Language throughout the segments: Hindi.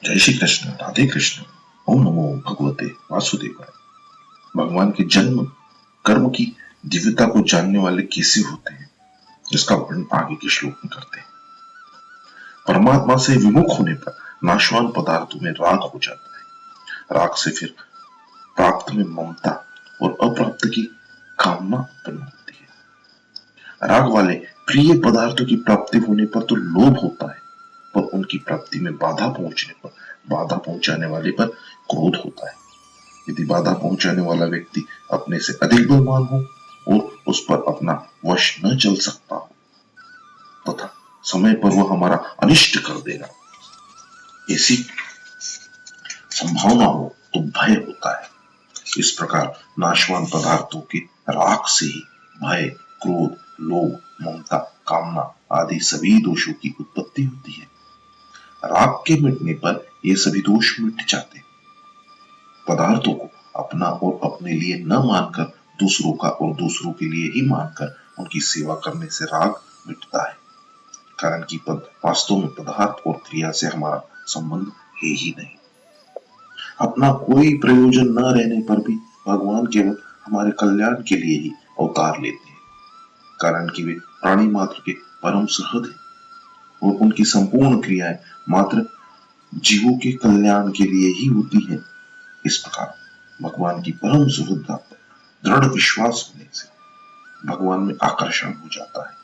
जय श्री कृष्ण, राधे कृष्ण। ओम नमो भगवते वासुदेवाय। भगवान के जन्म कर्म की दिव्यता को जानने वाले कैसे होते हैं, इसका वर्णन आगे के श्लोक में करते हैं। परमात्मा से विमुख होने पर नाशवान पदार्थों में राग हो जाता है। राग से फिर प्राप्त में ममता और अप्राप्त की कामना उत्पन्न होती है। राग वाले प्रिय पदार्थों की प्राप्ति होने पर तो लोभ होता है, पर उनकी प्राप्ति में बाधा पहुंचाने वाले पर क्रोध होता है। यदि बाधा पहुंचाने वाला व्यक्ति अपने से अधिक बलवान हो और उस पर अपना वश न चल सकता हो तथा समय पर वह हमारा अनिष्ट कर देगा, ऐसी संभावना हो तो भय होता है। इस प्रकार नाशवान पदार्थों के राग से ही भय, क्रोध, लोभ, ममता, कामना आदि सभी दोषों की उत्पत्ति होती है। राग के मिटने पर ये सभी दोष मिट जाते हैं। पदार्थों को अपना और अपने लिए न मानकर दूसरों का और दूसरों के लिए ही मानकर उनकी सेवा करने से राग मिटता है। कारण कि वास्तव में पदार्थ और क्रिया से हमारा संबंध है ही नहीं। अपना कोई प्रयोजन न रहने पर भी भगवान केवल हमारे कल्याण के लिए ही अवतार लेते हैं। कारण कि वे प्राणी मात्र के परम सुहृद हैं और उनकी संपूर्ण क्रियाएं मात्र जीवों के कल्याण के लिए ही होती हैं। इस प्रकार भगवान की परम सुहृदता पर दृढ़ विश्वास होने से भगवान में आकर्षण हो जाता है।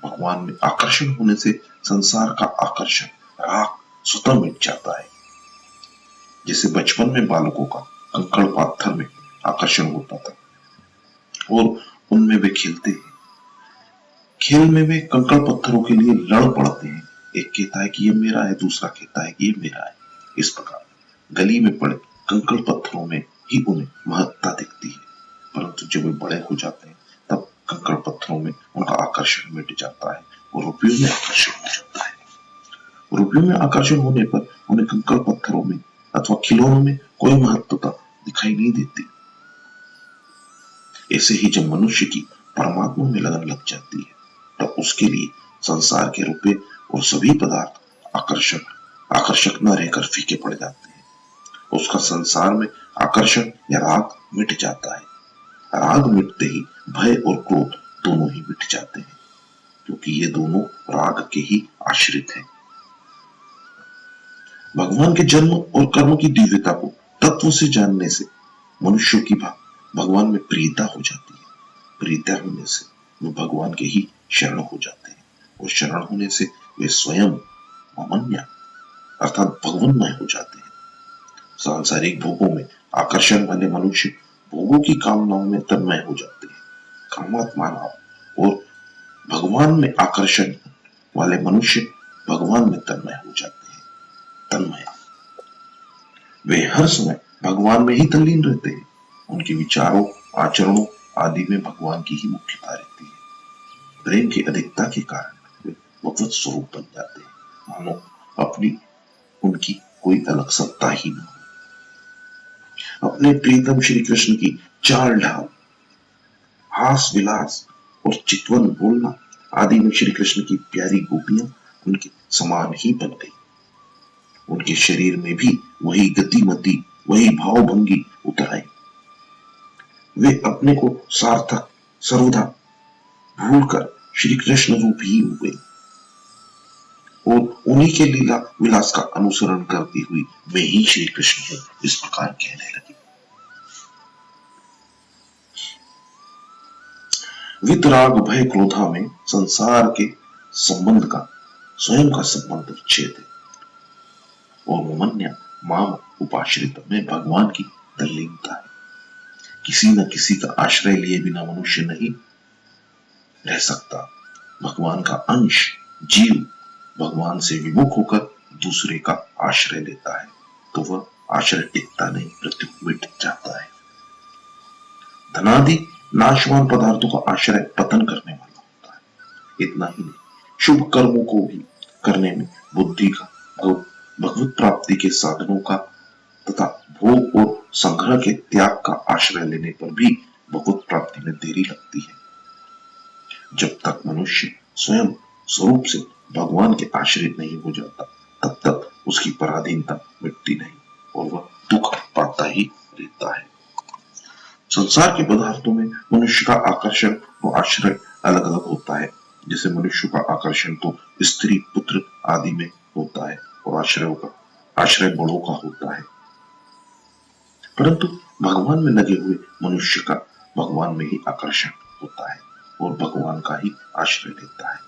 भगवान में आकर्षण होने से संसार का आकर्षण, राग स्वतः मिट जाता है। जैसे बचपन में बालकों का कंकड़ पाथर में आकर्षण होता था और उनमें वे खेलते हैं। खेल में वे कंकड़ पत्थरों के लिए लड़ पड़ते हैं। एक कहता है कि ये मेरा है, दूसरा कहता है कि ये मेरा है। इस प्रकार गली में पड़े कंकड़ पत्थरों में ही उन्हें महत्ता दिखती है, परंतु जब वे बड़े हो जाते हैं तब कंकड़ पत्थरों में उनका आकर्षण मिट जाता है और रुपयों में आकर्षण हो जाता है। रुपयों में आकर्षण होने पर उन्हें कंकड़ पत्थरों में अथवा खिलौनों में कोई महत्वता दिखाई नहीं देती। ऐसे ही जब मनुष्य की परमात्मा में लगन लग जाती है तब उसके लिए संसार के रुपये और सभी पदार्थ आकर्षक न रहकर फीके पड़ जाते हैं। उसका संसार में आकर्षण या राग मिट जाता है। राग मिटते ही भय और क्रोध दोनों ही मिट जाते हैं, क्योंकि ये दोनों राग के ही आश्रित हैं। भगवान के जन्म और कर्म की दिव्यता को तत्व से जानने से मनुष्यों की भगवान में प्रियता हो जाती है। प्रियता होने से वे भगवान के ही शरण हो जाते हैं और शरण होने से वे स्वयं ममन्य अर्थात भगवन्मय हो जाते हैं। सांसारिक भोगों में आकर्षण वाले मनुष्य भोगों की कामनाओं में तन्मय हो जाते हैं। कामात्माओं और भगवान में आकर्षण वाले मनुष्य भगवान में तन्मय हो जाते हैं। तन्मय वे हर समय भगवान में ही तल्लीन रहते हैं। उनके विचारों, आचरणों आदि में भगवान की ही मुख्यता रहती है। प्रेम की अधिकता के कारण वे भगवत स्वरूप बन जाते हैं, मानो अपनी उनकी कोई अलग सत्ता ही न हो। अपने प्रीतम श्री कृष्ण की चाल ढाल, हास विलास और चितवन बोलना आदि में श्री कृष्ण की प्यारी गोपियां उनके समान ही बन गई। उनके शरीर में भी वही गतिमति, वही भावभंगी उतर आई। वे अपने को सार्थक सर्वदा भूलकर श्री कृष्ण रूप ही हो गई और उन्हीं के लीला विलास का अनुसरण करती हुई मैं ही श्री कृष्ण हूं, इस प्रकार कहने लगी। वितराग भय क्रोधा में संसार के संबंध का स्वयं का संबंध विच्छेद है और ममन्य माम उपाश्रित में भगवान की तल्लीनता है। किसी न किसी का आश्रय लिए बिना मनुष्य नहीं रह सकता। भगवान का अंश जीव भगवान से विमुख होकर दूसरे का आश्रय लेता है तो वह आश्रय टिकता नहीं, प्रत्युत मिट जाता है। धनादि नाशवान पदार्थों का आश्रय पतन करने वाला होता है। इतना ही नहीं, शुभ कर्मों को भी करने में बुद्धि का भगवत प्राप्ति के साधनों का तथा भोग और संग्रह के त्याग का आश्रय लेने पर भी भगवत प्राप्ति में देरी लगती है। जब तक मनुष्य स्वयं स्वरूप से भगवान के आश्रित नहीं हो जाता तब तक उसकी पराधीनता मिटती नहीं और वह दुख पाता ही रहता है। संसार के पदार्थों में मनुष्य का आकर्षण और आश्रय अलग अलग होता है। जैसे मनुष्य का आकर्षण तो स्त्री पुत्र आदि में होता है और आश्रय बड़ों का होता है, परंतु भगवान में लगे हुए मनुष्य का भगवान में ही आकर्षण होता है और भगवान का ही आश्रय लेता है,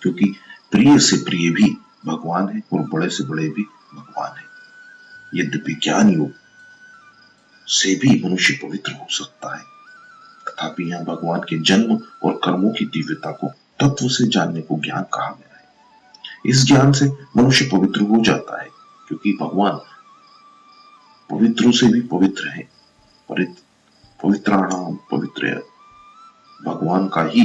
क्योंकि प्रिय से प्रिय भी भगवान है और बड़े से बड़े भी भगवान है। यद्यपि ज्ञान योग से भी मनुष्य पवित्र हो सकता है, तथापि यहाँ भगवान के जन्म और कर्मों की दिव्यता को तत्व से जानने को ज्ञान कहा गया है। इस ज्ञान से मनुष्य पवित्र हो जाता है, क्योंकि भगवान पवित्रों से भी पवित्र है। पवित्राणाम पवित्र, भगवान का ही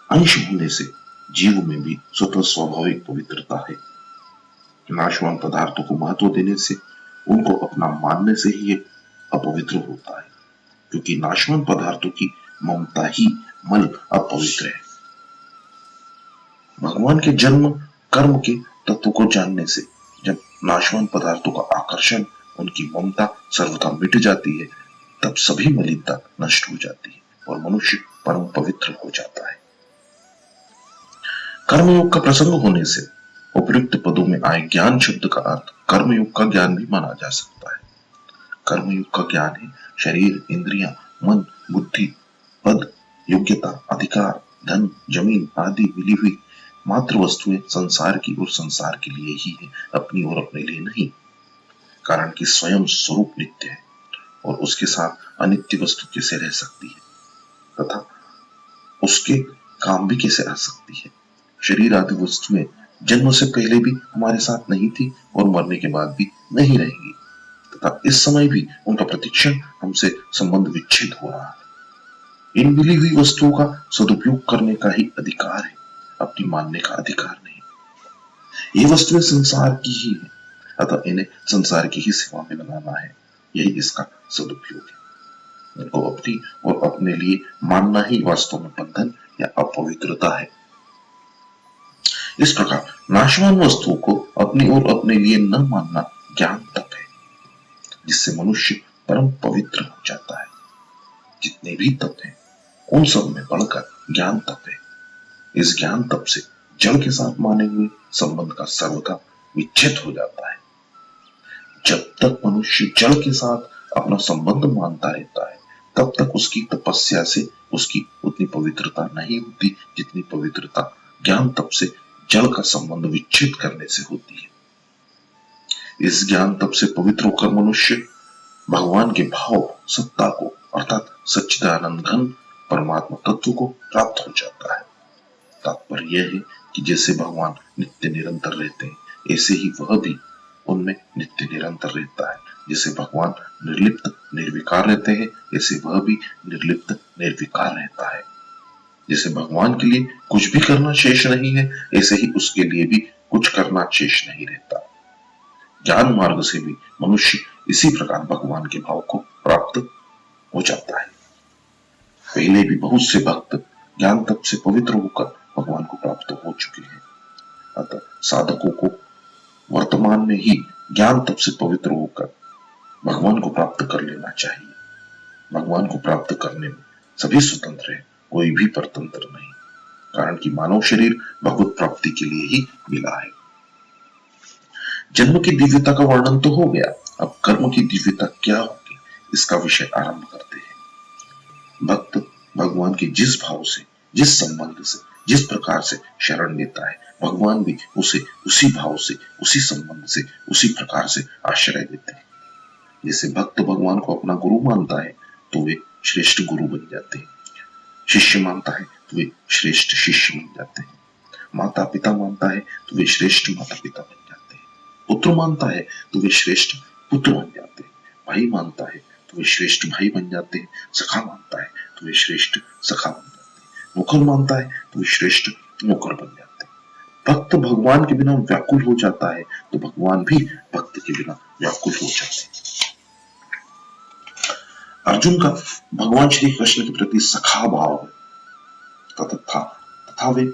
अंश होने से जीव में भी स्वतः स्वाभाविक पवित्रता है। नाशवान पदार्थों को महत्व देने से, उनको अपना मानने से ही अपवित्र होता है, क्योंकि नाशवान पदार्थों की ममता ही मल अपवित्र है। भगवान के जन्म कर्म के तत्व को जानने से जब नाशवान पदार्थों का आकर्षण, उनकी ममता सर्वथा मिट जाती है, तब सभी मलिनता नष्ट हो जाती है और मनुष्य परम पवित्र हो जाता है। कर्मयोग का प्रसंग होने से उपयुक्त पदों में आए ज्ञान शब्द का अर्थ कर्मयोग का ज्ञान भी माना जा सकता है। कर्मयोग का ज्ञान है शरीर, इंद्रियां, मन, बुद्धि, पद, योग्यता, अधिकार, धन, जमीन आदि मिली हुई मात्र वस्तुएं संसार की और संसार के लिए ही है, अपनी और अपने लिए नहीं। कारण कि स्वयं स्वरूप नित्य है और उसके साथ अनित्य वस्तु कैसे रह सकती है तथा उसके काम भी कैसे आ सकती है। शरीर आदि वस्तुएं जन्म से पहले भी हमारे साथ नहीं थी और मरने के बाद भी नहीं रहेंगी, तथा इस समय भी उनका प्रतिक्षण हमसे संबंध विच्छेद हो रहा है। इन मिली हुई वस्तुओं का सदुपयोग करने का ही अधिकार है, अपनी मानने का अधिकार नहीं। ये वस्तुएं संसार की ही है, अतः इन्हें संसार की ही सेवा में लगाना है, यही इसका सदुपयोग है। इनको अपनी और अपने लिए मानना ही वास्तव में बंधन या अपवित्रता है। इस प्रकार नाशवान वस्तुओं को अपनी और अपने लिए न मानना ज्ञान तप है, जिससे मनुष्य परम पवित्र हो जाता है। जितने भी तप हैं उन सब में बढ़कर ज्ञान तप है। इस ज्ञान तप से जल के साथ माने हुए संबंध का सर्वथा विच्छेद हो जाता है। जब तक मनुष्य जल के साथ अपना संबंध मानता रहता है, तब तक उसकी तपस्या से उसकी उतनी पवित्रता नहीं होती जितनी पवित्रता ज्ञान तप से जल का संबंध विच्छेद करने से होती है। इस ज्ञान तप से पवित्र होकर मनुष्य भगवान के भाव सत्ता को अर्थात सच्चिदानंद घन परमात्मा तत्व को प्राप्त हो जाता है। तात्पर्य यह है कि जैसे भगवान नित्य निरंतर रहते हैं, ऐसे ही वह भी उनमें नित्य निरंतर रहता है। जैसे भगवान निर्लिप्त निर्विकार रहते हैं, ऐसे वह भी निर्लिप्त निर्विकार रहता है। जैसे भगवान के लिए कुछ भी करना शेष नहीं है, ऐसे ही उसके लिए भी कुछ करना शेष नहीं रहता। ज्ञान मार्ग से भी मनुष्य इसी प्रकार भगवान के भाव को प्राप्त हो जाता है। पहले भी बहुत से भक्त ज्ञान तप से पवित्र होकर भगवान को प्राप्त हो चुके हैं। अतः साधकों को वर्तमान में ही ज्ञान तप से पवित्र होकर भगवान को प्राप्त कर लेना चाहिए। भगवान को प्राप्त करने में सभी स्वतंत्र है, कोई भी परतंत्र नहीं, कारण कि मानव शरीर भगवत प्राप्ति के लिए ही मिला है। जन्म की दिव्यता का वर्णन तो हो गया, अब कर्म की दिव्यता क्या होगी इसका विषय आरंभ करते हैं। भक्त भगवान के जिस भाव से, जिस संबंध से, जिस प्रकार से शरण लेता है, भगवान भी उसे उसी भाव से, उसी संबंध से, उसी प्रकार से आश्रय देते हैं। जैसे भक्त भगवान को अपना गुरु मानता है तो वे श्रेष्ठ गुरु बन जाते हैं, शिष्य मानता है तो वे श्रेष्ठ शिष्य बन जाते हैं, माता पिता मानता है तो वे श्रेष्ठ माता पिता बन जाते हैं, पुत्र मानता है तो वे श्रेष्ठ पुत्र बन जाते हैं, भाई मानता है तो वे श्रेष्ठ भाई बन जाते हैं, सखा मानता है तो वे श्रेष्ठ सखा बन जाते हैं, नौकर मानता है तो वे श्रेष्ठ नौकर बन जाते हैं। भक्त भगवान के बिना व्याकुल हो जाता है तो भगवान भी भक्त के बिना व्याकुल हो जाते हैं। अर्जुन का भगवान श्री कृष्ण के प्रति सखा भाव है तथा वे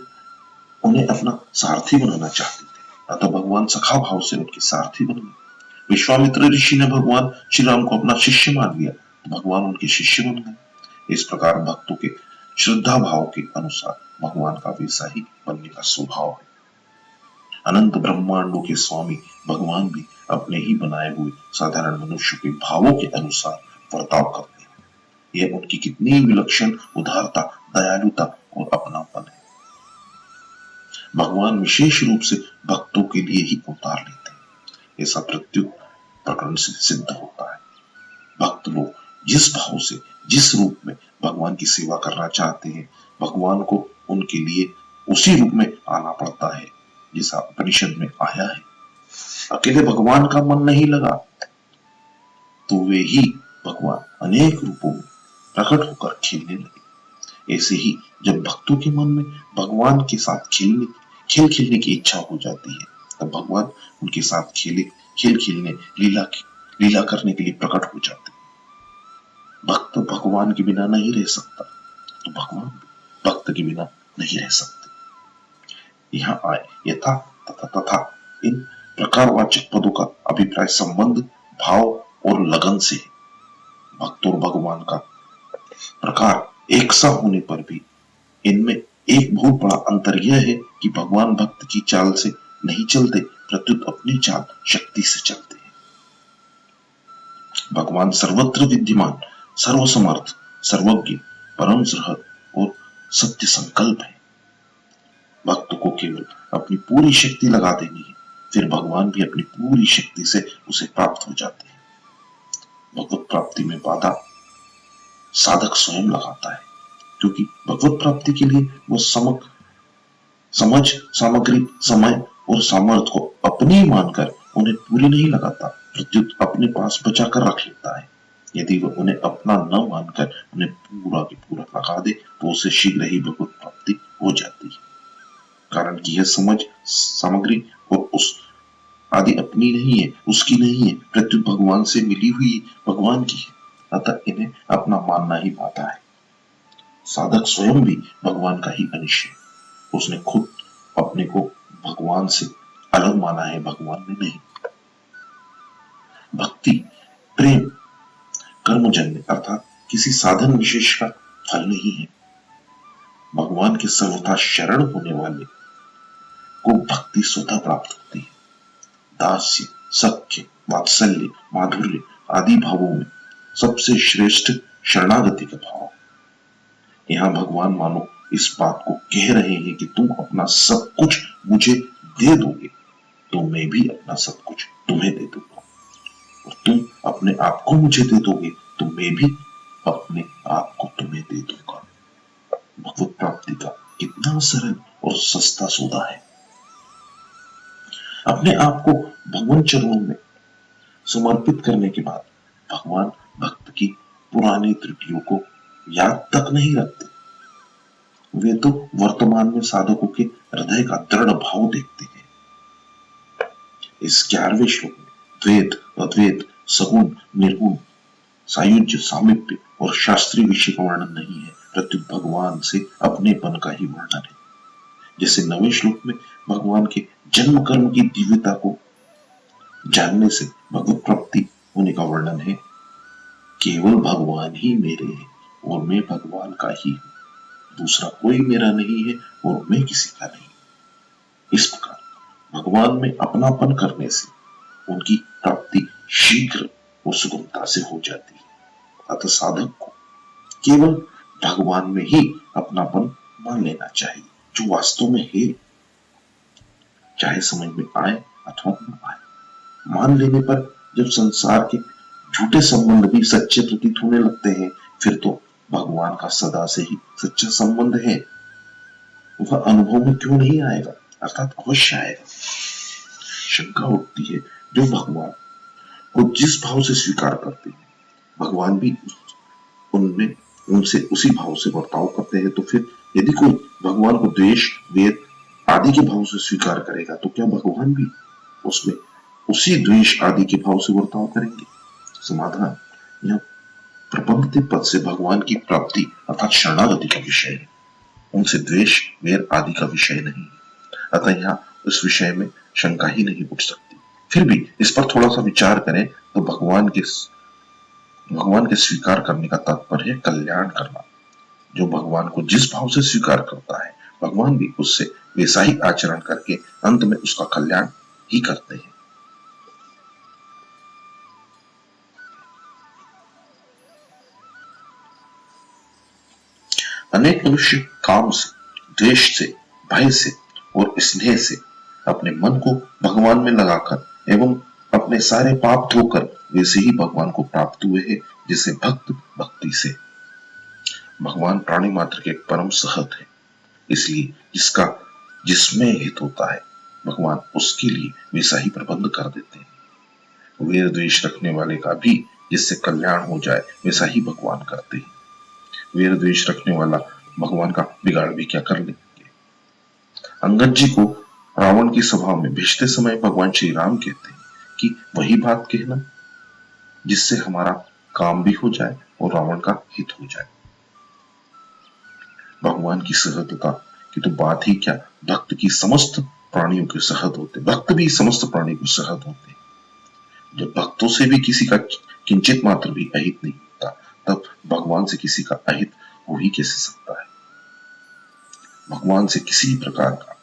उन्हें अपना सारथी बनाना चाहते थे। अतः भगवान सखा भाव से उनके सारथी बन गए। विश्वामित्र ऋषि ने भगवान श्री राम को अपना शिष्य मान लिया तो भगवान उनके शिष्य बन गए। इस प्रकार भक्तों के श्रद्धा भाव के अनुसार भगवान का वैसा ही बनने का स्वभाव है। अनंत ब्रह्मांडों के स्वामी भगवान भी अपने ही बनाए हुए साधारण मनुष्य के भावों के अनुसार बर्ताव करते हैं। यह उनकी कितनी विलक्षण उदारता, दयालुता और अपनापन है। भगवान विशेष रूप से भक्तों के लिए ही अवतार लेते हैं। ऐसा प्रत्युत प्रकरण से सिद्ध होता है। भक्त लोग जिस भाव से, जिस रूप में भगवान की सेवा करना चाहते हैं, भगवान को उनके लिए उसी रूप में आना पड़ता है जैसा उपनिषद में आया है। अकेले भगवान का मन नहीं लगा तो वे ही भगवान अनेक रूपों में प्रकट होकर खेलने लगे। ऐसे ही जब भक्तों के मन में भगवान के साथ खेल खेलने की इच्छा हो जाती है तब भगवान उनके साथ खेल खेलने लीला करने के लिए प्रकट हो जाते हैं। भक्त भगवान के बिना नहीं रह सकता तो भगवान भक्त के बिना नहीं रह सकते। यहाँ आए यथा तथा तथा इन प्रकारवाचक पदों का अभिप्राय संबंध, भाव और लगन से है। भक्त और भगवान का प्रकार एक सा होने पर भी इनमें एक बहुत बड़ा अंतर यह है कि भगवान भक्त की चाल से नहीं चलते, प्रत्युत अपनी चाल शक्ति से चलते हैं। भगवान सर्वत्र विद्यमान, सर्वसमर्थ, सर्वज्ञ, परम सुहृद और सत्य संकल्प है। भक्त को केवल अपनी पूरी शक्ति लगा देनी है, फिर भगवान भी अपनी पूरी शक्ति से उसे प्राप्त हो जाते हैं। भगवत प्राप्ति में बाधा साधक स्वयं लगाता है, क्योंकि भगवत प्राप्ति के लिए वो समझ, सामग्री, समय और सामर्थ्य को अपनी मानकर उन्हें पूरी नहीं लगाता, प्रत्युत अपने पास बचा कर रख लेता है। यदि वह उन्हें अपना न मानकर उन्हें पूरा के पूरा लगा दे तो उसे शीघ्र ही भगवत प्राप्ति हो जाती है। कारण कि यह समझ, सामग्री और उस आदि अपनी नहीं है, उसकी नहीं है, प्रत्युत भगवान से मिली हुई भगवान की है। अतः इन्हें अपना मानना ही बाधा है। साधक स्वयं भी भगवान का ही अंश है। उसने खुद अपने को भगवान से अलग माना है, भगवान में नहीं। भक्ति प्रेम कर्मजन्य अर्थात किसी साधन विशेष का फल नहीं है। भगवान के सर्वथा शरण होने वाले को भक्ति स्वतः प्राप्त होती है। दास्य, सख्य, वात्सल्य, माधुर्य आदि भावों में सबसे श्रेष्ठ शरणागति का भाव। यहाँ भगवान मानो इस बात को कह रहे हैं कि तुम अपना सब कुछ मुझे दे दोगे तो मैं भी अपना सब कुछ तुम्हें दे दूंगा, और तुम अपने आप को मुझे दे दोगे तो मैं भी अपने आप को तुम्हें दे दूंगा। भगवत प्राप्ति का कितना सरल और सस्ता सौदा है। अपने आप को भगवान चरणों में समर्पित करने के बाद भगवान भक्त की पुरानी त्रुटियों को याद तक नहीं रखते। वे तो वर्तमान में साधकों के हृदय का दृढ़ भाव देखते हैं। इस 11वें श्लोक में द्वैत, अद्वैत, सगुण, निर्गुण, सायुज्य, सामीप्य और शास्त्रीय विषय का वर्णन नहीं है, प्रत्युत भगवान से अपनेपन का ही वर्णन है। जैसे 9वें श्लोक में भगवान के जन्म कर्म की दिव्यता को जानने से भगवत प्राप्ति होने का वर्णन है। केवल भगवान ही मेरे हैं और मैं भगवान का ही हूं, दूसरा कोई मेरा नहीं है और मैं किसी का नहीं। इस प्रकार भगवान में अपनापन करने से उनकी प्राप्ति शीघ्र और सुगमता से हो जाती है। अतः साधक को केवल भगवान में ही अपनापन मान लेना चाहिए, जो वास्तव में है, चाहे समझ में आए अथवा न आए। मान लेने पर जब संसार के झूठे संबंध भी सच्चे प्रतीत होने लगते हैं, फिर तो भगवान का सदा से ही सच्चा संबंध है, वह अनुभव में क्यों नहीं आएगा, अर्थात अवश्य आएगा। शंका उठती है, जो भगवान को जिस भाव से स्वीकार करते हैं, भगवान भी उनमें उनसे उसी भाव से बर्ताव करते हैं, तो फिर यदि कोई भगवान को द्वेष, वेद आदि के भाव से स्वीकार करेगा तो क्या भगवान भी उसमें उसी द्वेष आदि के भाव से बर्ताव करेंगे? समाधान, यह प्रपंच पद से भगवान की प्राप्ति अर्थात शरणागति का विषय है, उनसे द्वेष, वेर आदि का विषय नहीं। अतः यहाँ इस विषय में शंका ही नहीं उठ सकती। फिर भी इस पर थोड़ा सा विचार करें तो भगवान के स्वीकार करने का तात्पर्य कल्याण करना। जो भगवान को जिस भाव से स्वीकार करता है, भगवान भी उससे वैसा ही आचरण करके अंत में उसका कल्याण ही करते हैं। अनेक मनुष्य काम से, द्वेष से, भय से और स्नेह से अपने मन को भगवान में लगाकर एवं अपने सारे पाप धोकर वैसे ही भगवान को प्राप्त हुए हैं जैसे भक्त भक्ति से। भगवान प्राणी मात्र के परम सहत है, इसलिए जिसमें हित होता है भगवान उसके लिए वैसा ही प्रबंध कर देते हैं। वैर द्वेष रखने वाले का भी जिससे कल्याण हो जाए वैसा ही भगवान करते हैं। वैर द्वेष रखने वाला भगवान का बिगाड़ भी क्या कर लेंगे। अंगद जी को रावण की सभा में भेजते समय भगवान श्री राम कहते हैं कि वही बात कहना जिससे हमारा काम भी हो जाए और रावण का हित हो जाए। भगवान की सहजता की तो बात ही क्या, भक्त की समस्त प्राणियों के सहज होते, भक्त भी समस्त प्राणियों के सहज होते। जब भक्तों से भी किसी का किंचित मात्र भी अहित नहीं होता, तब भगवान से किसी का अहित हो ही कैसे सकता है। भगवान से किसी प्रकार का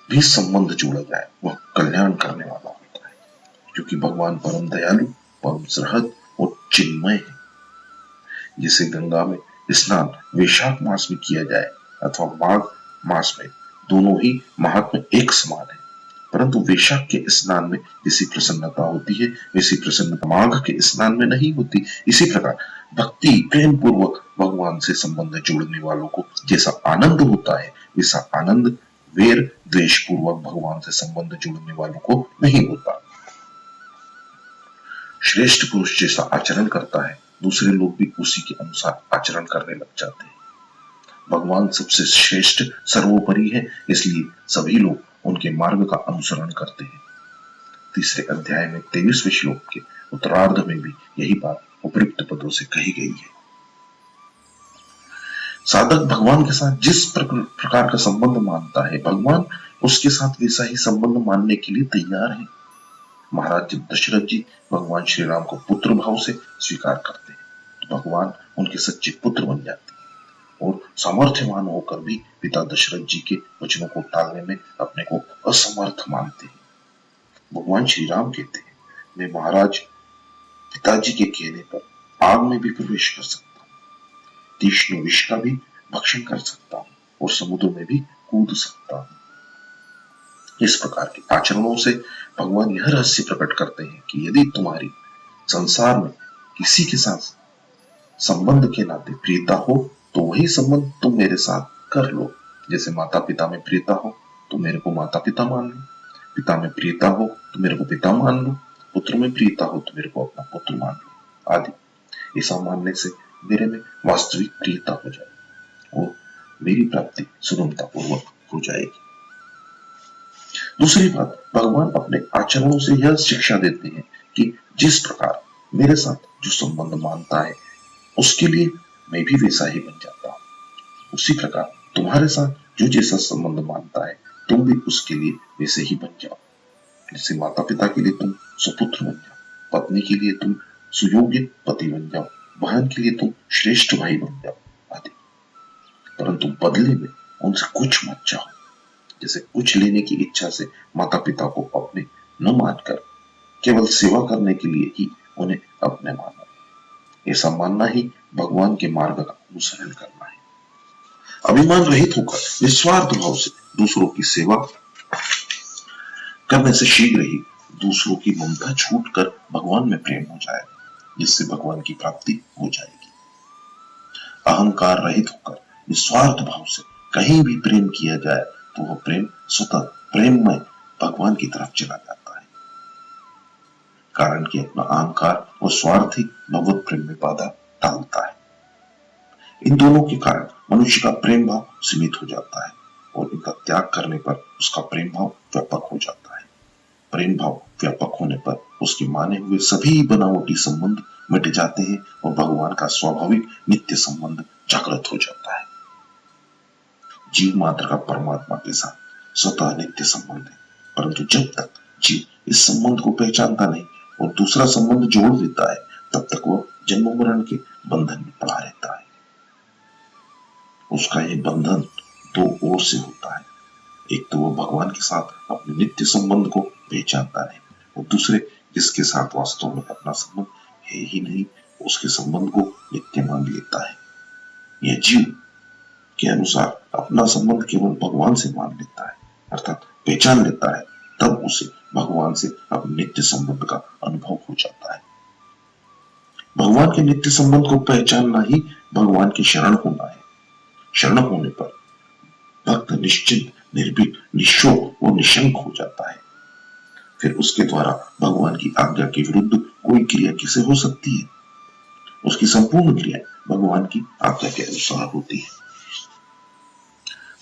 भी संबंध जोड़ा जाए वह कल्याण करने वाला होता है, क्योंकि भगवान परम दयालु, परम सहज और चिन्मय है। जिसे गंगा में स्नान वैशाख मास में किया जाए अथवा माघ मास में, दोनों ही महात्मा एक समान है, परंतु वैशाख के स्नान में जैसी प्रसन्नता होती है वैसी प्रसन्नता माघ के स्नान में नहीं होती। इसी प्रकार भक्ति प्रेम पूर्वक भगवान से संबंध जोड़ने वालों को जैसा आनंद होता है वैसा आनंद वैर द्वेष पूर्वक भगवान से संबंध जोड़ने वालों को नहीं होता। श्रेष्ठ पुरुष जैसा आचरण करता है दूसरे लोग भी उसी के अनुसार आचरण करने लग जाते हैं। भगवान सबसे श्रेष्ठ सर्वोपरि है, इसलिए सभी लोग उनके मार्ग का अनुसरण करते हैं। तीसरे अध्याय में 23वें श्लोक के उत्तरार्ध में भी यही बात उपयुक्त पदों से कही गई है। साधक भगवान के साथ जिस प्रकार का संबंध मानता है, भगवान उसके साथ वैसा ही संबंध मानने के लिए तैयार है। महाराज जब दशरथ जी भगवान श्री राम को पुत्र भाव से स्वीकार करते हैं तो भगवान उनके सच्चे पुत्र बन जाते हैं और सामर्थ्यवान होकर भी पिता दशरथ जी के वचनों को टालने में अपने को असमर्थ मानते हैं। भगवान श्री राम कहते हैं, मैं महाराज पिताजी के कहने पर आग में भी प्रवेश कर सकता हूँ, तीक्ष्ण विष का भी भक्षण कर सकता हूँ और समुद्र में भी कूद सकता हूँ। इस प्रकार के आचरणों से भगवान यह रहस्य प्रकट करते हैं कि यदि तुम्हारी संसार में किसी के साथ संबंध के नाते प्रियता हो तो वही संबंध तुम मेरे साथ कर लो। जैसे माता पिता में प्रियता हो तो मेरे को माता पिता मान लो, पिता में प्रियता हो तो मेरे को पिता मान लो, पुत्र में प्रियता हो तो मेरे को अपना पुत्र मान लो आदि। ऐसा मानने से मेरे में वास्तविक प्रियता हो जाए और मेरी प्राप्ति सुगमता पूर्वक हो जाएगी। दूसरी बात, भगवान अपने आचरणों से यह शिक्षा देते हैं कि जिस प्रकार मेरे साथ जो संबंध मानता है उसके लिए मैं भी वैसा ही बन जाता हूँ। उसी प्रकार तुम्हारे साथ जो जैसा संबंध मानता है तुम भी उसके लिए वैसे ही बन जाओ। जैसे माता पिता के लिए तुम सुपुत्र बन जाओ, पत्नी के लिए तुम सुयोग्य पति बन जाओ, बहन के लिए तुम श्रेष्ठ भाई बन जाओ आदि। परंतु बदले में उनसे कुछ मत चाहो। जैसे कुछ लेने की इच्छा से माता पिता को अपने न मानकर केवल सेवा करने के लिए ही उन्हें अपने माना, ऐसा मानना ही भगवान के मार्ग का अनुसरण करना है। अभिमान रहित होकर निस्वार्थ भाव से दूसरों की सेवा करने से शीघ्र ही दूसरों की ममता छूटकर भगवान में प्रेम हो जाए, जिससे भगवान की प्राप्ति हो जाएगी। अहंकार रहित होकर निस्वार्थ भाव से कहीं भी प्रेम किया जाए तो वह प्रेम स्वतः प्रेम में भगवान की तरफ चला जाता है, कारण कि अपना अहंकार और स्वार्थ ही भगवत प्रेम में बाधा डालता है। इन दोनों के कारण मनुष्य का प्रेम भाव सीमित हो जाता है और इनका त्याग करने पर उसका प्रेम भाव व्यापक हो जाता है। प्रेम भाव व्यापक होने पर उसके माने हुए सभी बनावटी संबंध मिट जाते हैं और भगवान का स्वाभाविक नित्य संबंध जागृत हो जाता है। जीव मात्र का परमात्मा के साथ स्वतः नित्य संबंध है, परंतु जब तक जीव इस संबंध को पहचानता नहीं और दूसरा संबंध जोड़ देता है, तब तक वो जन्म मरण के बंधन में पड़ा रहता है। उसका ये बंधन दो ओर से होता है। एक तो वो भगवान के साथ अपने नित्य संबंध को पहचानता नहीं, और दूसरे जिसके साथ वास्तव में अपना संबंध है ही नहीं, उसके संबंध को नित्य मान लेता है। यह जीव के अनुसार अपना संबंध केवल भगवान से मान लेता है, अर्थात पहचान लेता है, तब उसे भगवान से अपने नित्य संबंध का अनुभव हो जाता है। भगवान के नित्य संबंध को पहचानना ही भगवान की शरण होना है। शरण होने पर भक्त निश्चिंत, निर्भीक, निशोक और निशंक हो जाता है। फिर उसके द्वारा भगवान की आज्ञा के विरुद्ध कोई क्रिया किसे हो सकती है? उसकी संपूर्ण क्रिया भगवान की आज्ञा के अनुसार होती है।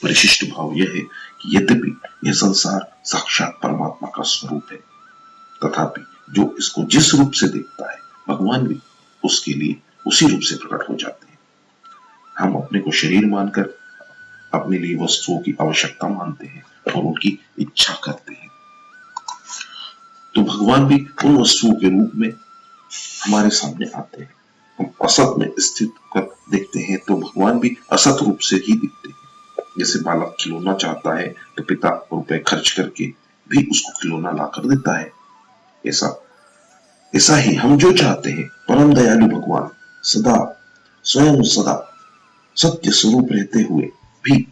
परिशिष्ट भाव यह है कि यद्यपि यह संसार साक्षात परमात्मा का स्वरूप है, तथापि जो इसको जिस रूप से देखता है, भगवान भी उसके लिए उसी रूप से प्रकट हो जाते हैं। हम अपने को शरीर मानकर अपने लिए वस्तुओं की आवश्यकता मानते हैं और उनकी इच्छा करते हैं, तो भगवान भी उन वस्तुओं के रूप में हमारे सामने आते हैं। हम असत में स्थित कर देखते हैं तो भगवान भी असत रूप से ही दिखते हैं। जैसे बालक खिलौना चाहता है तो पिता रुपए खर्च करके भी उसको खिलौना ला कर देता है। ऐसा ही हम जो चाहते हैं, परम दयालु भगवान स्वयं सदा सत्य स्वरूप रहते हुए भी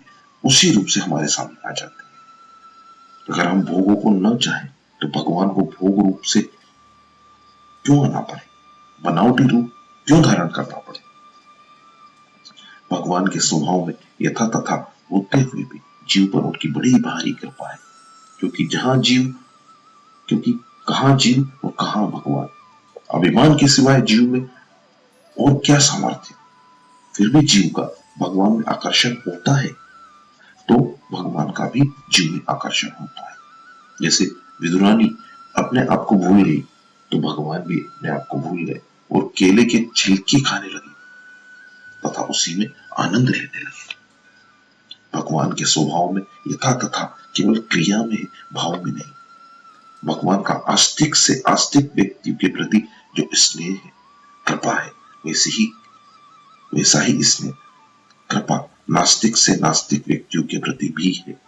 उसी रूप से हमारे सामने आ जाते हैं। अगर हम भोगों को न चाहें तो भगवान को भोग रूप से क्यों आना पड़े, बनावटी रूप क्यों धारण करना पड़े? भगवान के स्वभाव में यथा तथा होते हुए भी जीव पर उनकी बड़ी भारी कृपा है, क्योंकि कहां जीव और कहां भगवान। अभिमान के सिवाय जीव में और क्या सामर्थ्य? फिर भी जीव का भगवान में आकर्षण होता है, तो भगवान का भी जीव में आकर्षण होता है। जैसे विदुरानी अपने आप को भूल गई, तो भगवान भी अपने आप को भूल गए और केले के छिलके खाने लगे तथा उसी में आनंद लेने लगे। भगवान के स्वभाव में यथा तथा केवल क्रिया में, भाव में नहीं। भगवान का आस्तिक से आस्तिक व्यक्तियों के प्रति जो स्नेह है, कृपा है, वैसा ही स्नेह कृपा नास्तिक से नास्तिक व्यक्तियों के प्रति भी है।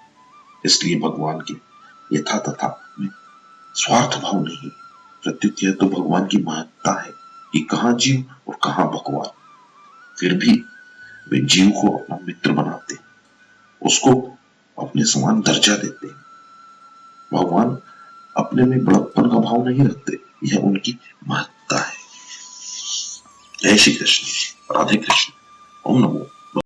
इसलिए भगवान के यथा तथा में स्वार्थ भाव नहीं, प्रत्युत यह तो भगवान की महत्ता है कि कहां जीव और कहां भगवान। फिर भी वे जीव को अपना मित्र बनाते हैं, उसको अपने समान दर्जा देते हैं। भगवान अपने में बड़प्पन का भाव नहीं रखते, यह उनकी महत्ता है। जय श्री कृष्ण, राधे कृष्ण, ओम नमो